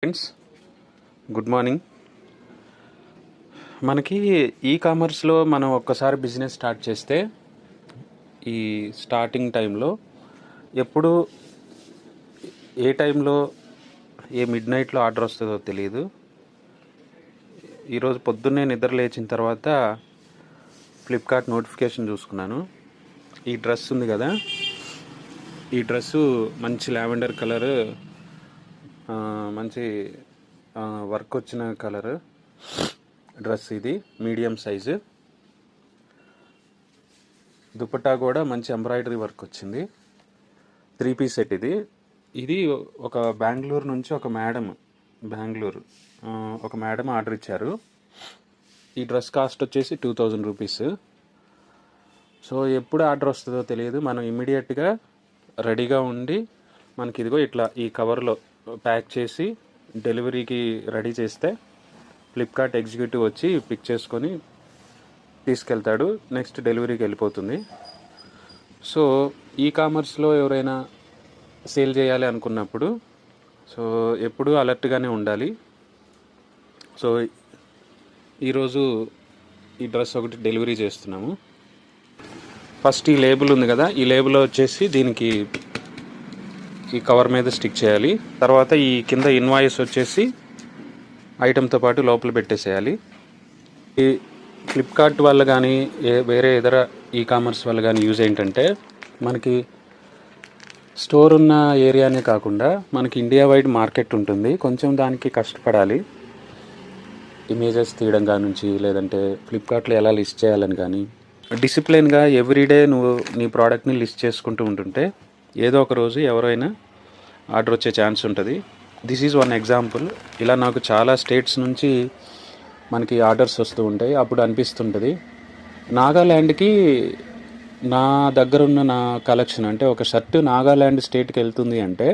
Friends, good morning. మనకి ఈ కామర్స్లో మనం ఒక్కసారి బిజినెస్ స్టార్ట్ చేస్తే ఈ స్టార్టింగ్ టైంలో ఎప్పుడు ఏ టైంలో ఏ మిడ్ నైట్లో ఆర్డర్ వస్తుందో తెలియదు. ఈరోజు పొద్దున్నే నిద్ర లేచిన తర్వాత ఫ్లిప్కార్ట్ నోటిఫికేషన్ చూసుకున్నాను. ఈ డ్రెస్ ఉంది కదా, ఈ డ్రెస్సు మంచి లావెండర్ కలర్, మంచి వర్క్ వచ్చిన కలర్ డ్రెస్. ఇది మీడియం సైజు. దుపట్టా కూడా మంచి ఎంబ్రాయిడరీ వర్క్ వచ్చింది. 3 పీస్ సెట్ ఇది. ఇది ఒక బెంగళూరు నుంచి ఒక మేడం ఆర్డర్ ఇచ్చారు. ఈ డ్రెస్ కాస్ట్ వచ్చేసి 2000 రూపీస్. సో ఎప్పుడు ఆర్డర్ వస్తుందో తెలియదు. మనం ఇమ్మీడియట్గా రెడీగా ఉండి మనకి ఇదిగో ఇట్లా ఈ కవర్లో ప్యాక్ చేసి డెలివరీకి రెడీ చేస్తే ఫ్లిప్కార్ట్ ఎగ్జిక్యూటివ్ వచ్చి పిక్ చేసుకొని తీసుకెళ్తాడు. నెక్స్ట్ డెలివరీకి వెళ్ళిపోతుంది. సో ఈ కామర్స్లో ఎవరైనా సేల్ చేయాలి అనుకున్నప్పుడు ఎప్పుడూ అలర్ట్గానే ఉండాలి. సో ఈరోజు ఈ డ్రెస్ ఒకటి డెలివరీ చేస్తున్నాము. ఫస్ట్ ఈ లేబుల్ ఉంది కదా, ఈ లేబుల్ వచ్చేసి దీనికి ఈ కవర్ మీద స్టిక్ చేయాలి. తర్వాత ఈ కింద ఇన్వాయిస్ వచ్చేసి ఐటెంతో పాటు లోపల పెట్టేసేయాలి. ఈ ఫ్లిప్కార్ట్ వల్ల కానీ వేరే ఇతర ఈ కామర్స్ వల్ల కానీ యూజ్ ఏంటంటే, మనకి స్టోర్ ఉన్న ఏరియానే కాకుండా మనకి ఇండియా వైడ్ మార్కెట్ ఉంటుంది. కొంచెం దానికి కష్టపడాలి. ఇమేజెస్ తీయడం కానుంచి, లేదంటే ఫ్లిప్కార్ట్లో ఎలా లిస్ట్ చేయాలని కానీ డిసిప్లిన్గా ఎవ్రీడే నువ్వు నీ ప్రోడక్ట్ని లిస్ట్ చేసుకుంటూ ఉంటుంటే ఏదో ఒక రోజు ఎవరైనా ఆర్డర్ వచ్చే ఛాన్స్ ఉంటుంది. This is one example. ఇలా నాకు చాలా స్టేట్స్ నుంచి మనకి ఆర్డర్స్ వస్తూ ఉంటాయి. అప్పుడు అనిపిస్తుంటుంది, నాగాల్యాండ్కి నా దగ్గరున్న నా కలెక్షన్ అంటే ఒక షర్ట్ నాగాల్యాండ్ స్టేట్కి వెళ్తుంది అంటే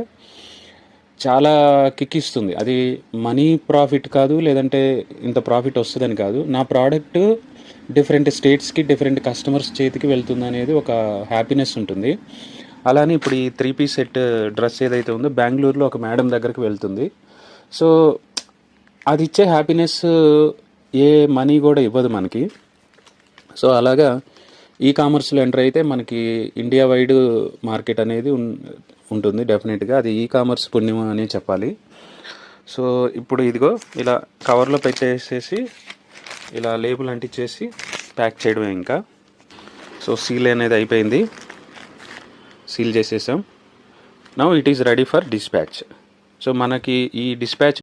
చాలా కిక్ ఇస్తుంది. అది మనీ ప్రాఫిట్ కాదు, లేదంటే ఇంత ప్రాఫిట్ వస్తుందని కాదు. నా ప్రోడక్ట్ డిఫరెంట్ స్టేట్స్కి డిఫరెంట్ కస్టమర్స్ చేతికి వెళ్తుంది అనేది ఒక హ్యాపీనెస్ ఉంటుంది. అలానే ఇప్పుడు ఈ 3 పీస్ సెట్ డ్రెస్ ఏదైతే ఉందో బెంగళూరులో ఒక మేడం దగ్గరికి వెళ్తుంది. సో అది ఇచ్చే హ్యాపీనెస్ ఏ మనీ కూడా ఇవ్వదు మనకి. సో అలాగా ఈ కామర్స్లో ఎంటర్ అయితే మనకి ఇండియా వైడ్ మార్కెట్ అనేది ఉంటుంది డెఫినెట్గా. అది ఈ కామర్స్ పుణ్యం అని చెప్పాలి. సో ఇప్పుడు ఇదిగో ఇలా కవర్లో పెట్టేసేసి ఇలా లేబుల్ అంటించేసి ప్యాక్ చేయడమే ఇంకా. సో సీల్ అనేది అయిపోయింది, సీల్ చేసేసాం. Now it is ready for dispatch. So మనకి ఈ డిస్పాచ్